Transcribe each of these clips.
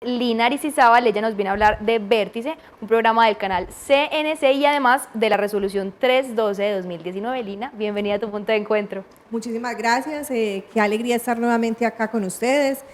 Lina Aristizábal. Ella nos viene a hablar de Vértice, un programa del canal CNC y además de la resolución 312 de 2019. Lina, bienvenida a tu punto de encuentro. Muchísimas gracias, qué alegría estar nuevamente acá con ustedes.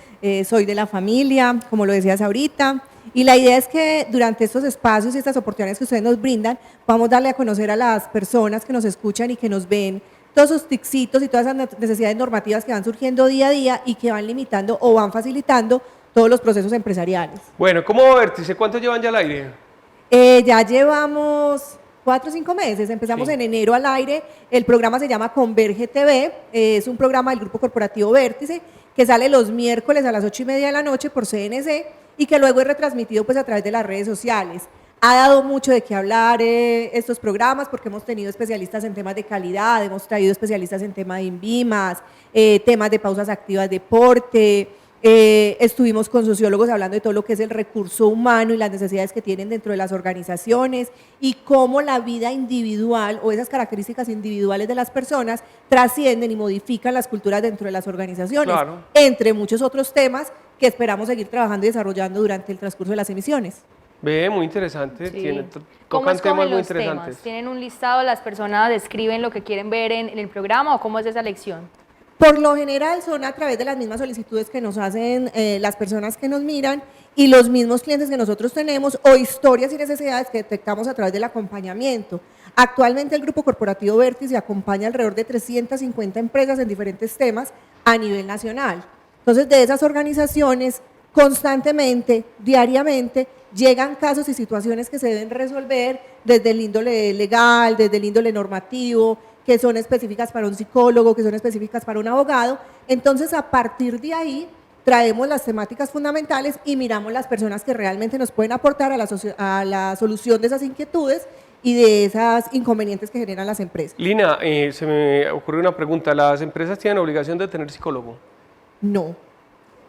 Soy de la familia, como lo decías ahorita, y la idea es que durante estos espacios y estas oportunidades que ustedes nos brindan, vamos a darle a conocer a las personas que nos escuchan y que nos ven todos esos ticsitos y todas esas necesidades normativas que van surgiendo día a día y que van limitando o van facilitando todos los procesos empresariales. Bueno, ¿cómo va Vértice? ¿Cuánto llevan ya al aire? Ya llevamos 4 o 5 meses, empezamos en enero al aire. El programa se llama Converge TV, es un programa del Grupo Corporativo Vértice que sale los miércoles a las 8:30 de la noche por CNC y que luego es retransmitido pues a través de las redes sociales. Ha dado mucho de qué hablar estos programas porque hemos tenido especialistas en temas de calidad, hemos traído especialistas en temas de INVIMAS, temas de pausas activas, deporte. Estuvimos con sociólogos hablando de todo lo que es el recurso humano y las necesidades que tienen dentro de las organizaciones y cómo la vida individual o esas características individuales de las personas trascienden y modifican las culturas dentro de las organizaciones, entre muchos otros temas que esperamos seguir trabajando y desarrollando durante el transcurso de las emisiones. Ve, muy interesante, Sí. tocan temas muy interesantes. Temas? ¿Tienen un listado, las personas escriben lo que quieren ver en el programa o cómo es esa elección? Por lo general son a través de las mismas solicitudes que nos hacen las personas que nos miran y los mismos clientes que nosotros tenemos o historias y necesidades que detectamos a través del acompañamiento. Actualmente el Grupo Corporativo Vértice acompaña alrededor de 350 empresas en diferentes temas a nivel nacional. Entonces, de esas organizaciones, constantemente, diariamente, llegan casos y situaciones que se deben resolver desde el índole legal, desde el índole normativo, que son específicas para un psicólogo, que son específicas para un abogado. Entonces, a partir de ahí, traemos las temáticas fundamentales y miramos las personas que realmente nos pueden aportar a la solución de esas inquietudes y de esos inconvenientes que generan las empresas. Lina, se me ocurrió una pregunta. ¿Las empresas tienen obligación de tener psicólogo? No.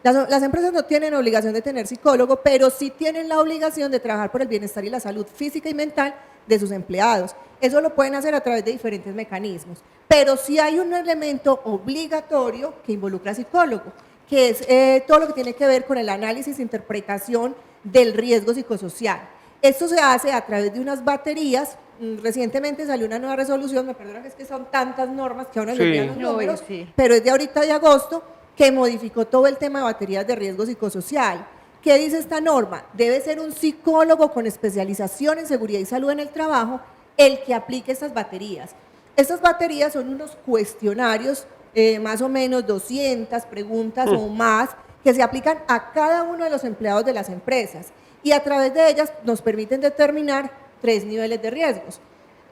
Las empresas no tienen obligación de tener psicólogo, pero sí tienen la obligación de trabajar por el bienestar y la salud física y mental de sus empleados. Eso lo pueden hacer a través de diferentes mecanismos, pero sí hay un elemento obligatorio que involucra a psicólogo, que es todo lo que tiene que ver con el análisis e interpretación del riesgo psicosocial. Esto se hace a través de unas baterías. Recientemente salió una nueva resolución, me perdonan que es que son tantas normas que aún no olvidan los números, pero es de ahorita de agosto, que modificó todo el tema de baterías de riesgo psicosocial. ¿Qué dice esta norma? Debe ser un psicólogo con especialización en seguridad y salud en el trabajo el que aplique estas baterías. Estas baterías son unos cuestionarios, más o menos 200 preguntas o más, que se aplican a cada uno de los empleados de las empresas y a través de ellas nos permiten determinar 3 niveles de riesgos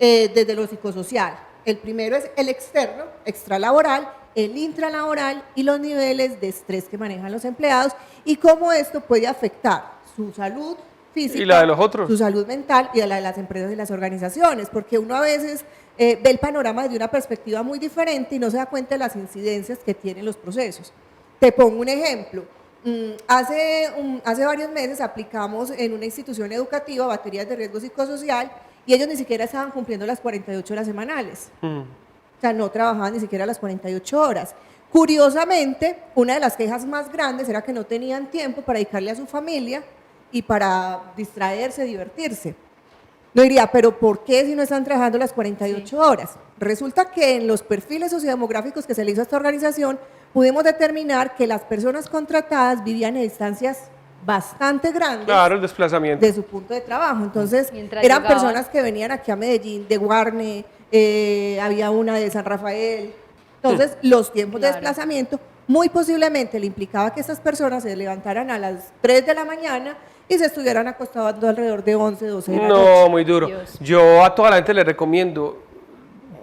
desde lo psicosocial. El primero es el externo, extralaboral, el intralaboral y los niveles de estrés que manejan los empleados y cómo esto puede afectar su salud física, y la de los otros, su salud mental y la de las empresas y las organizaciones, porque uno a veces ve el panorama desde una perspectiva muy diferente y no se da cuenta de las incidencias que tienen los procesos. Te pongo un ejemplo. Hace varios meses aplicamos en una institución educativa baterías de riesgo psicosocial y ellos ni siquiera estaban cumpliendo las 48 horas semanales. O sea, no trabajaban ni siquiera las 48 horas. Curiosamente, una de las quejas más grandes era que no tenían tiempo para dedicarle a su familia y para distraerse, divertirse. No diría, pero ¿por qué si no están trabajando las 48 horas? Resulta que en los perfiles sociodemográficos que se le hizo a esta organización, pudimos determinar que las personas contratadas vivían en distancias bastante grandes, claro, el desplazamiento de su punto de trabajo. Entonces, eran personas que venían aquí a Medellín, de Guarne, había una de San Rafael. Entonces, los tiempos de desplazamiento muy posiblemente le implicaba que estas personas se levantaran a las 3 de la mañana y se estuvieran acostados alrededor de 11, 12 de la noche. No, muy duro. Yo a toda la gente le recomiendo,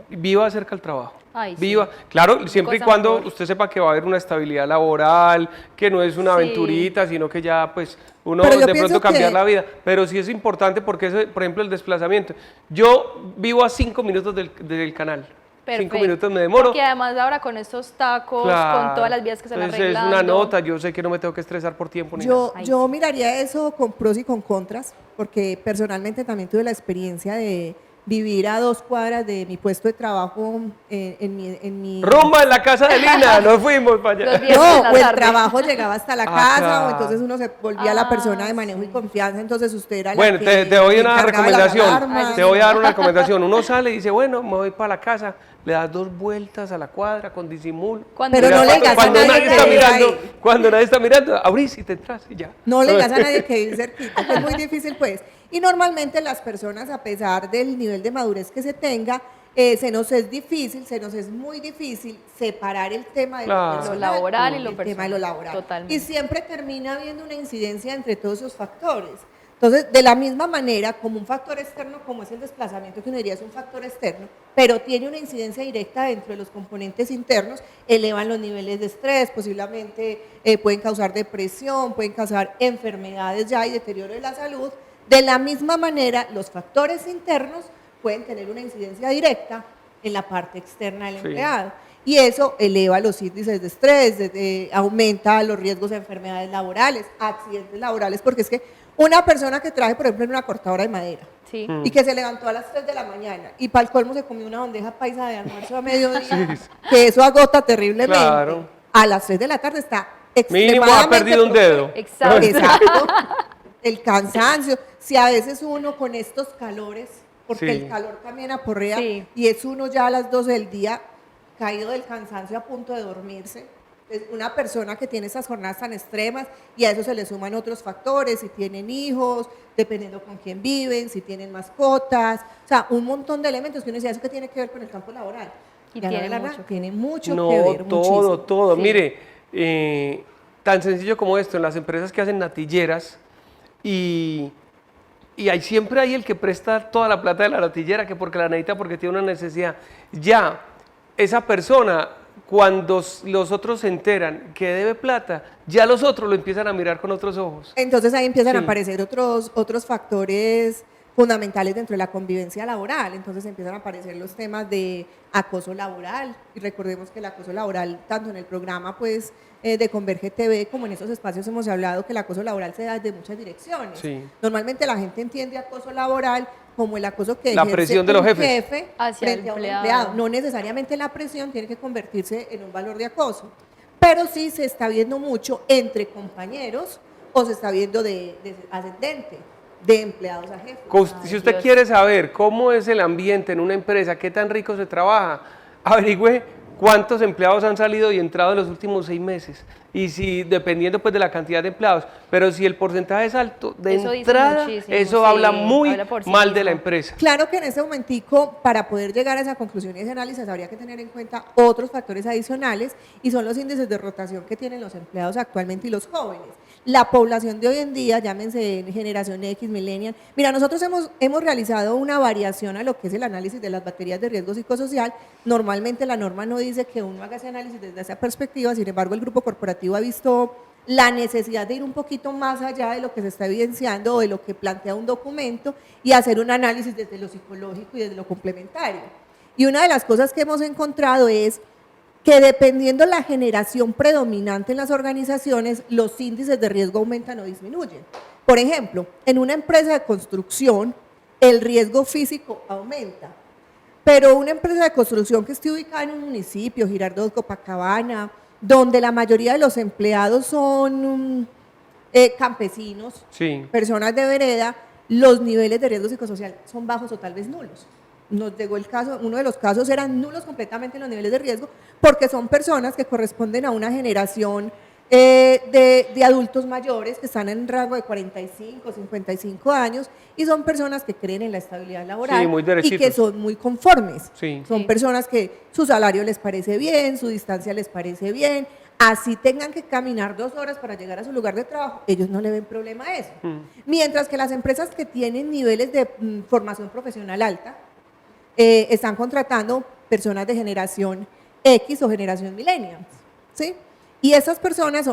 viva cerca al trabajo. Ay, viva, sí. Claro, siempre y cuando usted sepa que va a haber una estabilidad laboral, que no es una aventurita, sino que ya pues uno de pronto cambiar la vida, pero sí es importante porque es, por ejemplo, el desplazamiento. Yo vivo a 5 minutos del canal. Perfecto. 5 minutos me demoro. Porque además ahora con estos tacos, con todas las vías que se van arreglando. Es una nota, yo sé que no me tengo que estresar por tiempo. Yo miraría eso con pros y con contras, porque personalmente también tuve la experiencia de vivir a 2 cuadras de mi puesto de trabajo en mi... Rumba en la casa de Lina, nos fuimos para allá. No, o el trabajo llegaba hasta la casa, claro. o entonces uno se volvía la persona de manejo y confianza, entonces usted era bueno, la que te doy una encargaba de la recomendación, alarma. te voy a dar una recomendación. Uno sale y dice, bueno, me voy para la casa, le das 2 vueltas a la cuadra con disimulo. Pero no le digas a nadie que vive ahí. Cuando nadie está mirando, abrís y te entras y ya. No le digas a nadie que vive cerquita, que es muy difícil pues. Y normalmente las personas, a pesar del nivel de madurez que se tenga, se nos es muy difícil separar el tema de lo laboral y lo personal. Tema de lo laboral. Totalmente. Y siempre termina habiendo una incidencia entre todos esos factores. Entonces, de la misma manera, como un factor externo, como es el desplazamiento, que uno diría es un factor externo, pero tiene una incidencia directa dentro de los componentes internos, elevan los niveles de estrés, posiblemente pueden causar depresión, pueden causar enfermedades ya y deterioro de la salud. De la misma manera, los factores internos pueden tener una incidencia directa en la parte externa del empleado. Y eso eleva los índices de estrés, aumenta los riesgos de enfermedades laborales, accidentes laborales, porque es que una persona que trabaja, por ejemplo, en una cortadora de madera, y que se levantó a las 3 de la mañana y para el colmo se comió una bandeja paisa de almuerzo a mediodía, que eso agota terriblemente, a las 3 de la tarde está extremadamente... Mínimo ha perdido un dedo. Exacto. El cansancio, si a veces uno con estos calores, porque el calor también aporrea, y es uno ya a las 12 del día caído del cansancio a punto de dormirse, es una persona que tiene esas jornadas tan extremas y a eso se le suman otros factores, si tienen hijos, dependiendo con quién viven, si tienen mascotas, o sea, un montón de elementos que uno dice, ¿eso qué tiene que ver con el campo laboral? Y tiene mucho que ver. Todo. Mire, tan sencillo como esto, en las empresas que hacen natilleras, y siempre hay el que presta toda la plata de la natillera, que porque la necesita, porque tiene una necesidad. Ya, esa persona, cuando los otros se enteran que debe plata, ya los otros lo empiezan a mirar con otros ojos. Entonces ahí empiezan a aparecer otros factores fundamentales dentro de la convivencia laboral. Entonces empiezan a aparecer los temas de acoso laboral, y recordemos que el acoso laboral, tanto en el programa pues de Converge TV como en esos espacios hemos hablado que el acoso laboral se da desde muchas direcciones. Normalmente la gente entiende acoso laboral como el acoso que la presión de los jefes jefe frente a un empleado. No necesariamente la presión tiene que convertirse en un valor de acoso, pero sí se está viendo mucho entre compañeros o se está viendo de ascendente, de empleados a jefes. Si usted quiere saber cómo es el ambiente en una empresa, qué tan rico se trabaja, averigüe cuántos empleados han salido y entrado en los últimos 6 meses. Y si, dependiendo pues de la cantidad de empleados, pero si el porcentaje es alto de eso entrada, eso habla muy mal de la empresa. Claro que en ese momentico, para poder llegar a esa conclusión y ese análisis, habría que tener en cuenta otros factores adicionales, y son los índices de rotación que tienen los empleados actualmente y los jóvenes. La población de hoy en día, llámense generación X, millennial. Mira, nosotros hemos realizado una variación a lo que es el análisis de las baterías de riesgo psicosocial. Normalmente la norma no dice que uno haga ese análisis desde esa perspectiva, sin embargo el grupo corporativo ha visto la necesidad de ir un poquito más allá de lo que se está evidenciando o de lo que plantea un documento y hacer un análisis desde lo psicológico y desde lo complementario. Y una de las cosas que hemos encontrado es que dependiendo la generación predominante en las organizaciones, los índices de riesgo aumentan o disminuyen. Por ejemplo, en una empresa de construcción, el riesgo físico aumenta, pero una empresa de construcción que esté ubicada en un municipio, Girardot, Copacabana, donde la mayoría de los empleados son campesinos, personas de vereda, los niveles de riesgo psicosocial son bajos o tal vez nulos. Nos llegó el caso, uno de los casos eran nulos completamente los niveles de riesgo, porque son personas que corresponden a una generación de adultos mayores que están en rango de 45, 55 años, y son personas que creen en la estabilidad laboral y que son muy conformes. Son personas que su salario les parece bien, su distancia les parece bien, así tengan que caminar 2 horas para llegar a su lugar de trabajo, ellos no le ven problema a eso. Mientras que las empresas que tienen niveles de formación profesional alta, están contratando personas de generación X o generación millennials, ¿sí? Y esas personas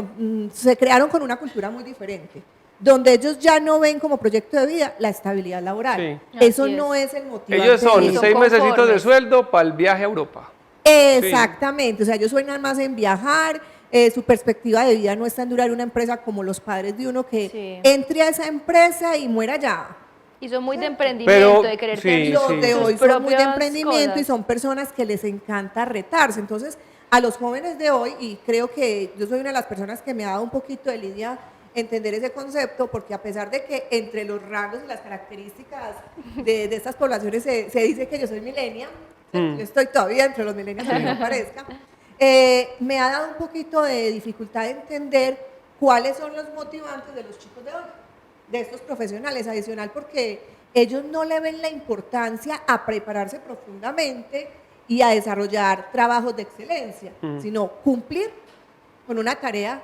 se crearon con una cultura muy diferente, donde ellos ya no ven como proyecto de vida la estabilidad laboral. Eso no es el motivo. Ellos son 6 mesecitos de sueldo para el viaje a Europa. Exactamente, o sea, ellos sueñan más en viajar, su perspectiva de vida no está en durar una empresa como los padres de uno que entre a esa empresa y muera ya. Y son muy de emprendimiento, de querer tener Los de sus hoy son muy de propias emprendimiento cosas. y son personas que les encanta retarse. Entonces, a los jóvenes de hoy, y creo que yo soy una de las personas que me ha dado un poquito de lidia entender ese concepto, porque a pesar de que entre los rangos y las características de estas poblaciones se dice que yo soy millennial, yo estoy todavía entre los millennials, aunque no parezca, me ha dado un poquito de dificultad de entender cuáles son los motivantes de los chicos de hoy, de estos profesionales, adicional porque ellos no le ven la importancia a prepararse profundamente y a desarrollar trabajos de excelencia, sino cumplir con una tarea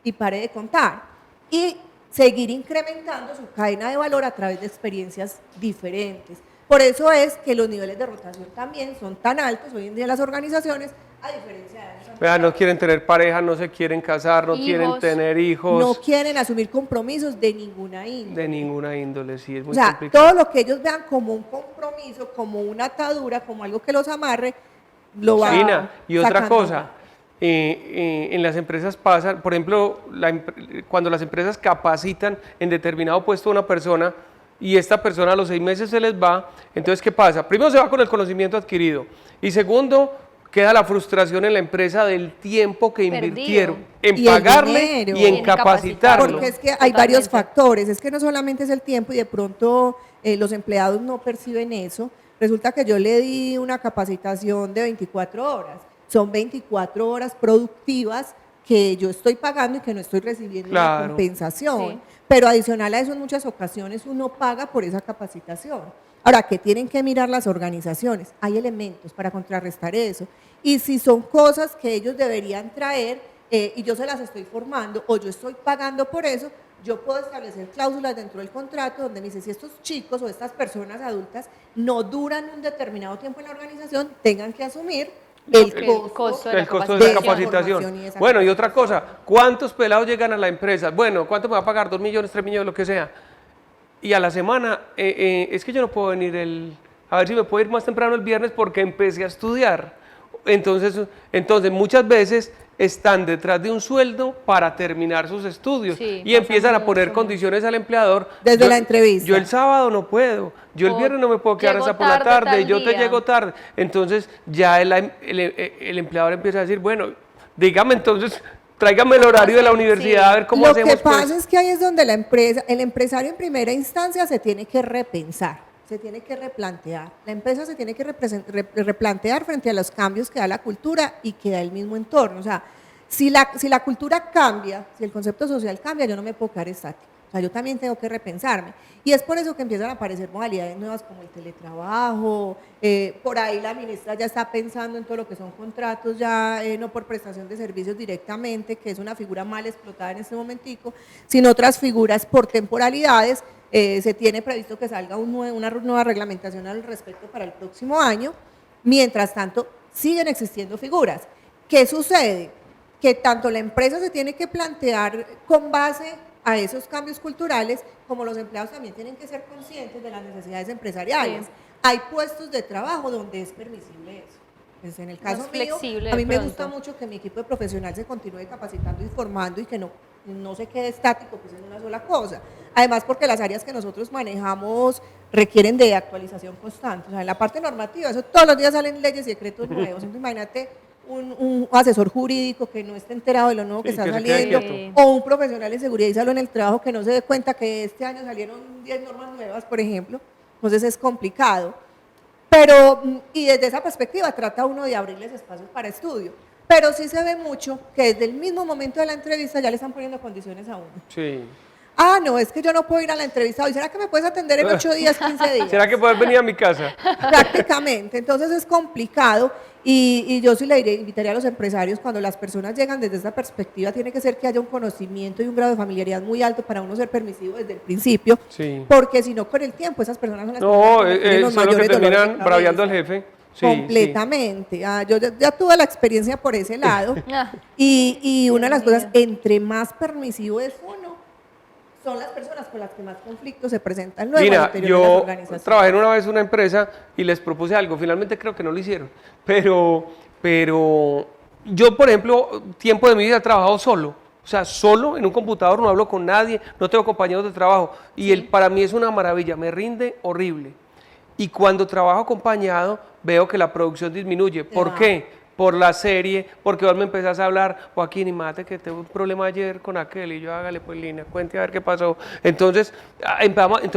y pare de contar. Y seguir incrementando su cadena de valor a través de experiencias diferentes. Por eso es que los niveles de rotación también son tan altos hoy en día en las organizaciones, a diferencia de años Vea, no quieren tener pareja, no se quieren casar, no quieren tener hijos. No quieren asumir compromisos de ninguna índole. De ninguna índole, sí, es muy O sea, complicado. todo lo que ellos vean como un compromiso, como una atadura, como algo que los amarre, lo van Lina, y otra sacando. cosa, en las empresas pasa, por ejemplo, cuando las empresas capacitan en determinado puesto a una persona y esta persona a los 6 meses se les va, entonces ¿qué pasa? Primero se va con el conocimiento adquirido y segundo, queda la frustración en la empresa del tiempo que invirtieron en Y el pagarle dinero. y en En capacitarlo. Porque es que hay Totalmente. varios factores, es que no solamente es el tiempo y de pronto los empleados no perciben eso. Resulta que yo le di una capacitación de 24 horas, son 24 horas productivas que yo estoy pagando y que no estoy recibiendo una Claro. compensación. Sí. Pero adicional a eso, en muchas ocasiones uno paga por esa capacitación. Ahora, ¿qué tienen que mirar las organizaciones? Hay elementos para contrarrestar eso. Y si son cosas que ellos deberían traer y yo se las estoy formando o yo estoy pagando por eso, yo puedo establecer cláusulas dentro del contrato donde me dice si estos chicos o estas personas adultas no duran un determinado tiempo en la organización, tengan que asumir el costo de la El costo de esa capacitación. capacitación. Y esa Bueno, y otra cosa, ¿cuántos pelados llegan a la empresa? Bueno, ¿cuánto me va a pagar? 2 millones, 3 millones, lo que sea. Y a la semana, es que yo no puedo venir a ver si me puedo ir más temprano el viernes porque empecé a estudiar. Entonces muchas veces están detrás de un sueldo para terminar sus estudios Sí, y pasa empiezan a poner mucho. condiciones al empleador. Desde la entrevista. Yo el sábado no puedo, yo el O viernes no me puedo quedar llego hasta por la tarde tarde, tal yo te día. llego tarde. Entonces ya el empleador empieza a decir, bueno, dígame entonces, tráigame el horario de la Sí. universidad a ver cómo Lo hacemos. que pasa pues. es que ahí es donde el empresario en primera instancia se tiene que repensar, se tiene que replantear. La empresa se tiene que replantear frente a los cambios que da la cultura y que da el mismo entorno. O sea, si la cultura cambia, si el concepto social cambia, yo no me puedo quedar estático. O sea, yo también tengo que repensarme. Y es por eso que empiezan a aparecer modalidades nuevas como el teletrabajo. Por ahí la ministra ya está pensando en todo lo que son contratos, ya no por prestación de servicios directamente, que es una figura mal explotada en este momentico, sino otras figuras por temporalidades. Se tiene previsto que salga una nueva reglamentación al respecto para el próximo año. Mientras tanto, siguen existiendo figuras. ¿Qué sucede? Que tanto la empresa se tiene que plantear con base a esos cambios culturales, como los empleados también tienen que ser conscientes de las necesidades empresariales. Sí. Hay puestos de trabajo donde es permisible eso. Pues en el caso Más mío, flexible a de mí me pronto. gusta mucho que mi equipo de profesional se continúe capacitando y formando y que no se quede estático pues en una sola cosa. Además, porque las áreas que nosotros manejamos requieren de actualización constante. O sea, en la parte normativa, eso todos los días salen leyes y decretos nuevos. Entonces, imagínate un asesor jurídico que no esté enterado de lo nuevo que Sí, está que se quede saliendo, quieto. o un profesional en seguridad y salud en el trabajo que no se dé cuenta que este año salieron 10 normas nuevas, por ejemplo. Entonces es complicado. Pero, y desde esa perspectiva trata uno de abrirles espacios para estudio. Pero sí se ve mucho que desde el mismo momento de la entrevista ya le están poniendo condiciones a uno. Sí. Ah, no, es que yo no puedo ir a la entrevista hoy. ¿Será que me puedes atender en 8 días, 15 días? ¿Será que puedes venir a mi casa? Prácticamente. Entonces es complicado y yo sí le invitaría a los empresarios cuando las personas llegan desde esa perspectiva, tiene que ser que haya un conocimiento y un grado de familiaridad muy alto para uno ser permisivo desde el principio, Sí. porque si no con el tiempo esas personas son las No, que tienen los son los que mayores dolores de terminan braviando al cabeza. jefe. Sí, Completamente. Ah, yo ya tuve la experiencia por ese lado Ah, y una de las Dios cosas, mío. entre más permisivo es uno, son las personas con las que más conflictos se presentan luego al Mira, interior de las yo organizaciones. trabajé en una vez en una empresa y les propuse algo, finalmente creo que no lo hicieron, pero yo, por ejemplo, tiempo de mi vida he trabajado solo, O sea, solo en un computador, no hablo con nadie, no tengo compañeros de trabajo. Y para mí es una maravilla, me rinde horrible. Y cuando trabajo acompañado, veo que la producción disminuye. ¿Por qué? Por la serie, porque vos me empezás a hablar, Joaquín, y mate que tuve un problema ayer con aquel, y yo hágale pues línea, cuente a ver qué pasó. Entonces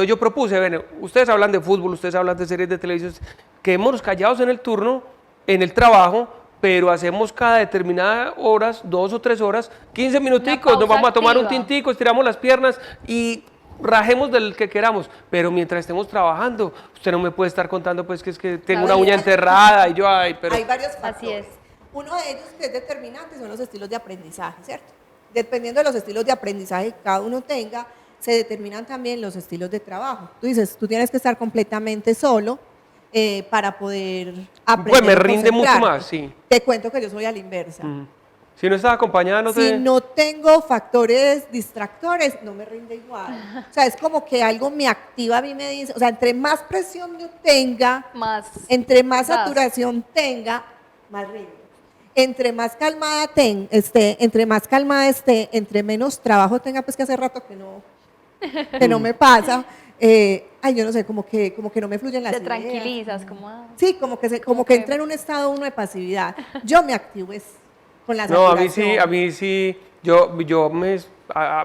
yo propuse, bueno, ustedes hablan de fútbol, ustedes hablan de series de televisión, quedémonos callados en el turno, en el trabajo, pero hacemos cada determinadas horas, 2 o 3 horas, 15 minuticos, nos vamos a tomar un tintico, estiramos las piernas y rajemos del que queramos, pero mientras estemos trabajando, usted no me puede estar contando pues que es que tengo una uña enterrada y yo, ay, pero... Hay varios factores. Así es. Uno de ellos que es determinante son los estilos de aprendizaje, ¿cierto? Dependiendo de los estilos de aprendizaje que cada uno tenga, se determinan también los estilos de trabajo. Tú dices, tú tienes que estar completamente solo para poder aprender. Pues me rinde mucho más, sí. Te cuento que yo soy a la inversa. Si no estás acompañada, no te... Si no tengo factores distractores, no me rinde igual. O sea, es como que algo me activa, a mí me dice, o sea, entre más presión yo tenga, entre más saturación tenga, más rinde. Entre más calmada esté, entre menos trabajo tenga, pues que hace rato que no me pasa. Yo no sé, como que no me fluyen las ideas. Te tranquilizas, como... Sí, como que entra en un estado uno de pasividad. Yo me activo con la No, saturación. a mí sí, yo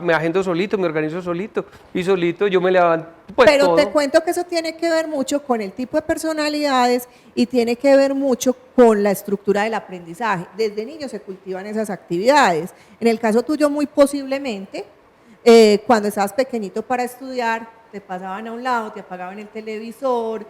me agendo solito, me organizo solito, y solito yo me levanto, pues Pero todo. te cuento que eso tiene que ver mucho con el tipo de personalidades y tiene que ver mucho con la estructura del aprendizaje. Desde niños se cultivan esas actividades. En el caso tuyo, muy posiblemente, cuando estabas pequeñito para estudiar, te pasaban a un lado, te apagaban el televisor,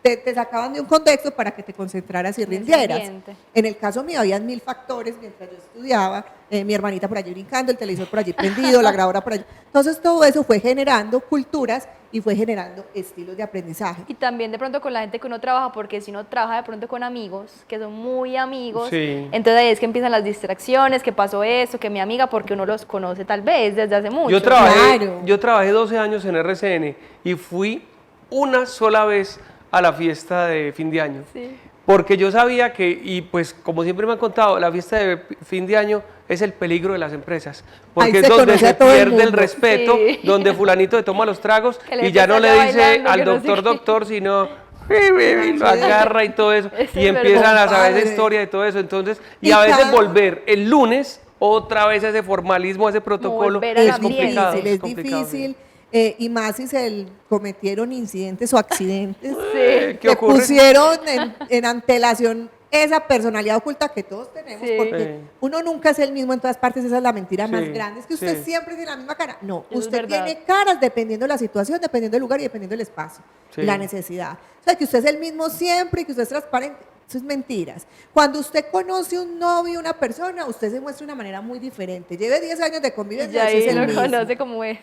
te sacaban de un contexto para que te concentraras y rindieras. En el caso mío, había 1000 factores mientras yo estudiaba, mi hermanita por allí brincando, el televisor por allí prendido, la grabadora por allí. Entonces todo eso fue generando culturas y fue generando estilos de aprendizaje. Y también de pronto con la gente que uno trabaja, porque si uno trabaja de pronto con amigos, que son muy amigos, entonces ahí es que empiezan las distracciones, que pasó esto, que mi amiga, porque uno los conoce tal vez desde hace mucho. Yo trabajé 12 años en RCN y fui una sola vez a la fiesta de fin de año, porque yo sabía que, y pues como siempre me han contado, la fiesta de fin de año es el peligro de las empresas, porque es donde se pierde el respeto, donde fulanito le toma los tragos y ya no le dice al doctor, sino lo agarra y todo eso, y empiezan a saber esa historia y todo eso, entonces, y a veces volver el lunes otra vez a ese formalismo, a ese protocolo, es complicado. Es difícil. Y más si se cometieron incidentes o accidentes que pusieron en antelación esa personalidad oculta que todos tenemos, porque uno nunca es el mismo en todas partes, esa es la mentira más grande, es que usted siempre tiene la misma cara. No, usted tiene caras dependiendo de la situación, dependiendo del lugar y dependiendo del espacio, la necesidad. O sea, que usted es el mismo siempre y que usted es transparente. Eso es mentiras. Cuando usted conoce un novio, una persona, usted se muestra de una manera muy diferente. Lleve 10 años de convivencia, y lo conoce como es.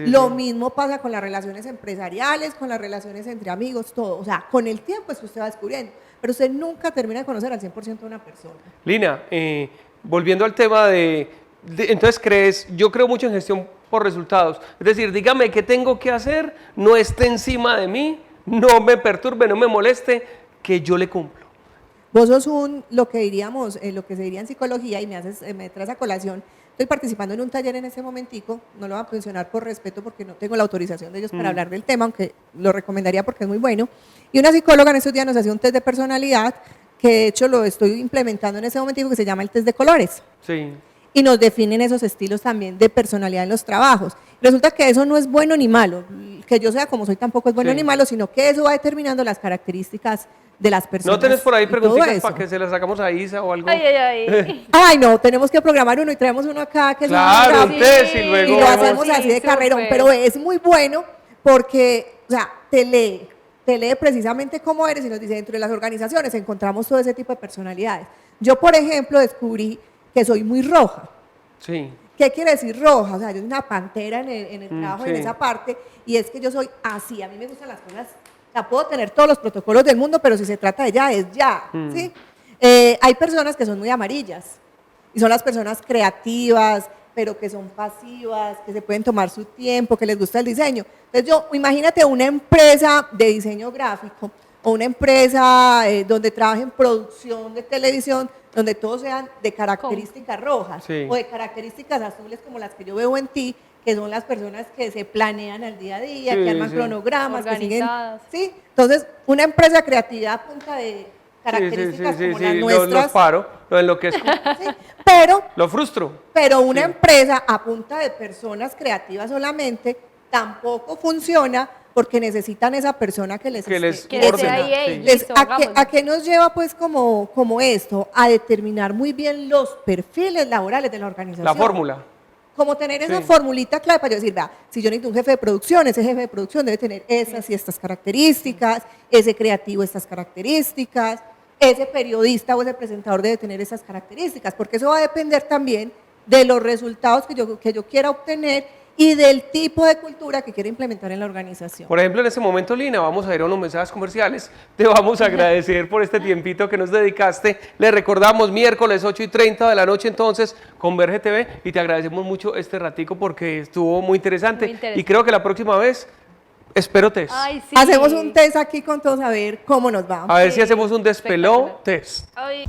Lo mismo pasa con las relaciones empresariales, con las relaciones entre amigos, todo. O sea, con el tiempo es que usted va descubriendo. Pero usted nunca termina de conocer al 100% a una persona. Lina, volviendo al tema entonces yo creo mucho en gestión por resultados. Es decir, dígame qué tengo que hacer, no esté encima de mí, no me perturbe, no me moleste, que yo le cumplo. Vos sos lo que se diría en psicología, y me traes a colación. Estoy participando en un taller en ese momentico, no lo voy a mencionar por respeto porque no tengo la autorización de ellos para hablar del tema, aunque lo recomendaría porque es muy bueno. Y una psicóloga en esos días nos hacía un test de personalidad, que de hecho lo estoy implementando en ese momentico, que se llama el test de colores. Y nos definen esos estilos también de personalidad en los trabajos. Resulta que eso no es bueno ni malo, que yo sea como soy tampoco es bueno ni malo, sino que eso va determinando las características de las personas. ¿No tenés por ahí preguntitas para que se las sacamos a Isa o algo? Ay, no, tenemos que programar uno y traemos uno acá que claro, y luego y lo hacemos así de carrerón, pero es muy bueno porque, o sea, te lee precisamente cómo eres y nos dice, dentro de las organizaciones encontramos todo ese tipo de personalidades. Yo, por ejemplo, descubrí que soy muy roja. ¿Qué quiere decir roja? O sea, yo soy una pantera en el trabajo, en esa parte, y es que yo soy así, a mí me gustan las cosas. O sea, puedo tener todos los protocolos del mundo, pero si se trata de ya, es ya, ¿sí? Hay personas que son muy amarillas, y son las personas creativas, pero que son pasivas, que se pueden tomar su tiempo, que les gusta el diseño. Entonces imagínate una empresa de diseño gráfico o una empresa donde trabaje en producción de televisión, donde todos sean de características rojas o de características azules como las que yo veo en ti, que son las personas que se planean al día a día, que arman cronogramas, que siguen, ¿sí? Entonces, una empresa de creatividad a punta de características como las nuestras. Los paro, lo enloquezco. Pero, lo frustro. Pero una empresa a punta de personas creativas solamente tampoco funciona porque necesitan esa persona que les ordene. ¿A qué nos lleva pues como esto? A determinar muy bien los perfiles laborales de la organización. La fórmula. Como tener esa formulita clave para yo decir, vea, si yo necesito un jefe de producción, ese jefe de producción debe tener esas y estas características, ese creativo estas características, ese periodista o ese presentador debe tener esas características, porque eso va a depender también de los resultados que yo quiera obtener y del tipo de cultura que quiera implementar en la organización. Por ejemplo, en este momento, Lina, vamos a ir a unos mensajes comerciales. Te vamos a agradecer por este tiempito que nos dedicaste. Le recordamos, miércoles 8:30 de la noche, entonces, Converge TV, y te agradecemos mucho este ratico porque estuvo muy interesante. Y creo que la próxima vez, espero test. Ay, sí. Hacemos un test aquí con todos a ver cómo nos va. A ver si hacemos un despeló test. Ay.